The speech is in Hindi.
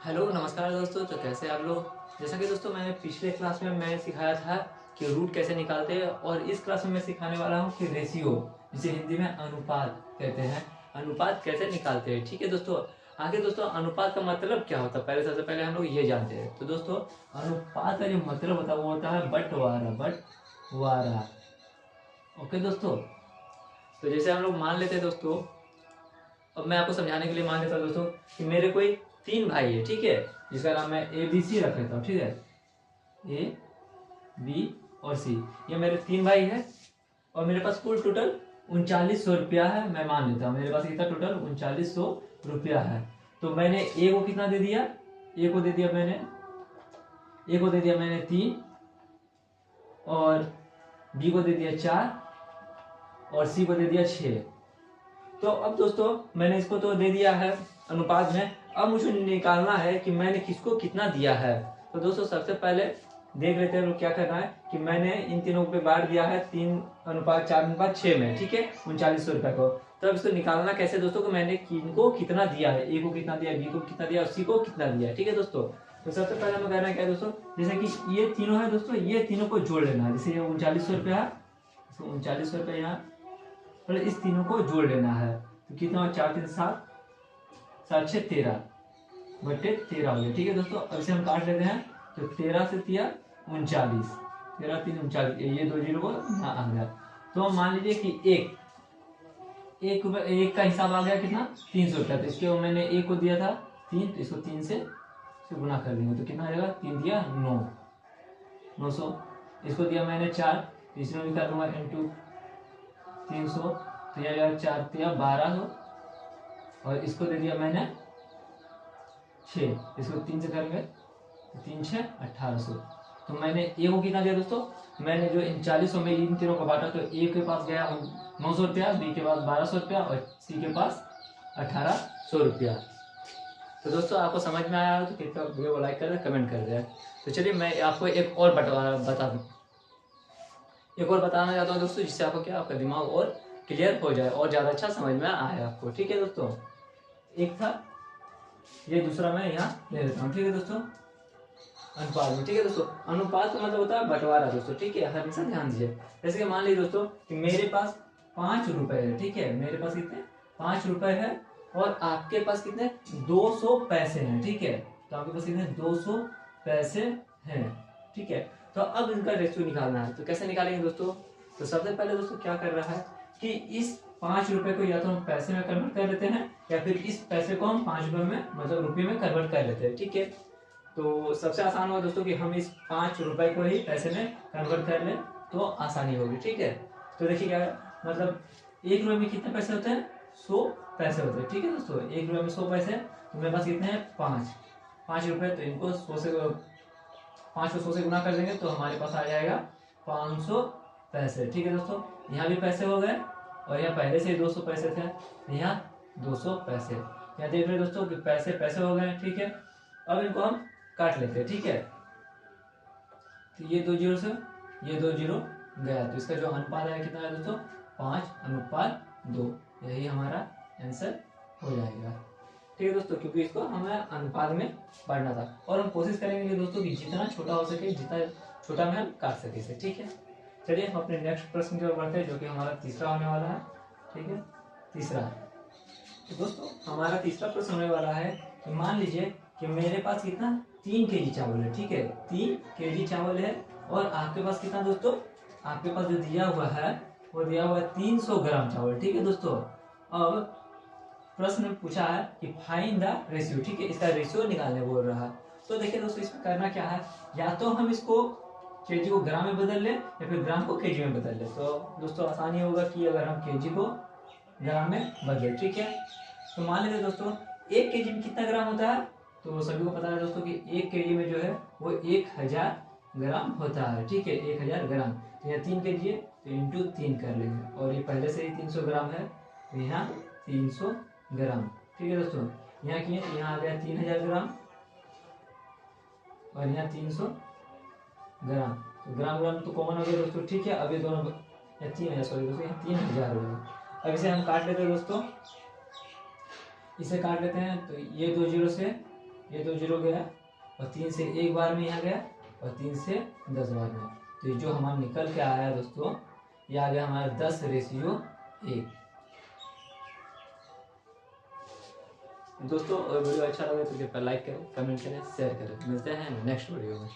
हेलो नमस्कार दोस्तों। तो कैसे आप लोग। जैसा कि दोस्तों मैंने पिछले क्लास में सिखाया था कि रूट कैसे निकालते हैं, और इस क्लास में मैं सिखाने वाला हूँ कि रेशियो, जिसे हिंदी में अनुपात कहते हैं, अनुपात कैसे निकालते हैं। ठीक है दोस्तों। आगे दोस्तों अनुपात का मतलब क्या होता है, पहले सबसे पहले हम लोग ये जानते हैं। तो दोस्तों अनुपात का जो मतलब होता है वो होता है बंटवारा। बंटवारा। ओके दोस्तों। तो जैसे हम लोग मान लेते हैं दोस्तों, अब मैं आपको समझाने के लिए मान लेता हूँ दोस्तों कि मेरे कोई 3 भाई है, ठीक है, जिसका नाम मैं ABC रख लेता हूँ। ठीक है, A, B और C, ये मेरे 3 भाई है। और मेरे पास कुल टोटल 3900 रुपया है। मैं मान लेता हूँ मेरे पास कितना टोटल 3900 रुपया है। तो मैंने A को कितना दे दिया, A को दे दिया मैंने 3, और B को दे दिया 4, और C को दे दिया 6। तो अब दोस्तों मैंने इसको तो दे दिया है अनुपात में। अब मुझे निकालना है कि मैंने किसको कितना दिया है। तो दोस्तों सबसे पहले देख लेते हैं लोग क्या करना है कि मैंने इन तीनों पे बांट दिया है 3:4:6 में। ठीक है, 3900 रुपए को। तो अब इसको निकालना कैसे दोस्तों कि मैंने किनको कितना दिया है, ए को कितना दिया, बी को कितना दिया और सी को कितना दिया। ठीक है दोस्तों। तो सबसे पहले हमें करना क्या है दोस्तों, जैसे कि ये तीनों है दोस्तों, ये तीनों को जोड़ लेना है। जैसे ये 3900 रुपया है, 3900 रुपया यहाँ, पहले इस तीनों को जोड़ लेना है। तो कितना, 4×3=7, 7×6=13 बटे 13 हो गया। ठीक है दोस्तों। अब इसे हम काट लेते हैं। तो 13 से 3 39, 13×3 39, ये 2 जीरो को यहाँ आ गया। तो मान लीजिए कि एक का हिसाब आ गया कितना, 300 रुपया। तो इसके मैंने एक को दिया था 3, तो इसको 3 से गुना कर देंगे तो कितना आ जाएगा, 3 दिया 9, 900। इसको दिया मैंने 4, तो इसमें भी कर दूंगा इंटू 300, तो यह जाएगा 4 दिया 1200, और इसको दे दिया मैंने 6, इसको 3 से करेंगे तो 3×6=1800। तो मैंने ए को कितना दिया दोस्तों, मैंने जो इन 40 में इन तीनों को बांटा, तो ए के पास गया 900 रुपया, बी के पास 1200 रुपया, और सी के पास 1800 रुपया। तो दोस्तों आपको समझ में आया हो तो कृपया वीडियो को लाइक कर दे, कमेंट कर दे। तो चलिए मैं आपको एक और बताना चाहता हूँ दोस्तों, जिससे आपको क्या, आपका दिमाग और क्लियर हो जाए और ज्यादा अच्छा समझ में आए आपको। ठीक है दोस्तों। एक था, ये दूसरा मैं यहाँ ले लेता हूँ। ठीक है दोस्तों, अनुपात में। ठीक है दोस्तों, अनुपात का मतलब होता है बंटवारा दोस्तों। ठीक है, हमेशा ध्यान दीजिए। जैसे कि मान लीजिए दोस्तों कि मेरे पास 5 रुपए है। ठीक है, मेरे पास कितने 5 रुपए है, और आपके पास कितने 200 पैसे हैं। ठीक है, तो आपके पास कितने 200 पैसे हैं। ठीक है, तो अब इनका रेशियो निकालना है। तो कैसे निकालेंगे दोस्तों, तो सबसे पहले दोस्तों क्या कर रहा है कि इस 5 रुपए को या तो हम पैसे में कन्वर्ट कर लेते हैं, या फिर इस पैसे को हम 5 रुपए में मतलब रुपये में कन्वर्ट कर लेते हैं। ठीक है, तो सबसे आसान होगा दोस्तों कि हम इस 5 रुपए को ही पैसे में कन्वर्ट कर लें तो आसानी होगी। ठीक है, तो देखिए क्या मतलब 1 रुपए में कितने पैसे होते हैं, 100 पैसे होते हैं। ठीक है दोस्तों, 1 रुपए में 100 पैसे, तो मेरे पास कितने हैं 5 रुपए। तो इनको 5 को 100 से गुना कर देंगे तो हमारे पास आ जाएगा 500 पैसे। ठीक है दोस्तों, यहाँ भी पैसे हो गए, और यहाँ पहले से 200 पैसे थे, यहाँ 200 पैसे। यहाँ देख रहे दोस्तों कि पैसे पैसे हो गए। ठीक है, अब इनको हम काट लेते हैं। ठीक है, तो ये 2 जीरो से ये 2 जीरो गया, तो इसका जो अनुपात है कितना है दोस्तों, 5:2। यही हमारा आंसर हो जाएगा। ठीक है दोस्तों, क्योंकि इसको हमें अनुपात में बांटना था, और हम कोशिश करेंगे दोस्तों कि जितना छोटा हो सके, जितना छोटा में हम काट सके इसे। ठीक है, चलिए हम अपने नेक्स्ट प्रश्न की ओर बढ़ते हैं, जो कि हमारा तीसरा होने वाला है। ठीक है, तीसरा, तो दोस्तों हमारा तीसरा प्रश्न होने वाला है कि मान लीजिए कि मेरे पास कितना 3 केजी चावल है। ठीक है, 3 केजी चावल है, और आपके पास कितना दोस्तों, आपके पास जो दिया हुआ है वो दिया हुआ है 300 ग्राम चावल। ठीक है दोस्तों, अब प्रश्न में पूछा है कि फाइंड द रेशियो। ठीक है, इसका रेशियो निकालने बोल रहा है। तो देखिए दोस्तों इसमें करना क्या है, या तो हम इसको केजी को ग्राम में बदल लें, या फिर ग्राम को केजी में बदल लें। तो दोस्तों आसानी होगा कि अगर हम केजी को ग्राम में बदले। ठीक है, तो मान लीजिए दोस्तों 1 केजी में कितना ग्राम होता है, तो सभी को पता है दोस्तों कि 1 केजी में जो है वो 1000 ग्राम होता है। ठीक है, 1000 ग्राम। तो यहाँ 3 केजी है तो इंटू 3 कर लेंगे, और ये पहले से ही 300 ग्राम है, तो यहाँ 300 ग्राम। ठीक है दोस्तों, यहाँ किए तो यहाँ आ गया 3000 ग्राम, और यहाँ 300 ग्राम। तो ग्राम ग्राम तो कॉमन हो गया दोस्तों। ठीक है, अब ये दोनों 3000, सॉरी दोस्तों, यहाँ 3000 हो गया। अब इसे हम काट लेते हैं दोस्तों, इसे काट लेते हैं। तो ये 2 जीरो से ये 2 जीरो गया और 3 से एक बार में यहाँ गया और 3 से 10 बार में। तो ये जो हमारा निकल के आया दोस्तों, ये आ गया हमारा 10:1। दोस्तों वीडियो अच्छा लगे तो कृपया लाइक करें, कमेंट करें, शेयर करें। मिलते हैं नेक्स्ट वीडियो में।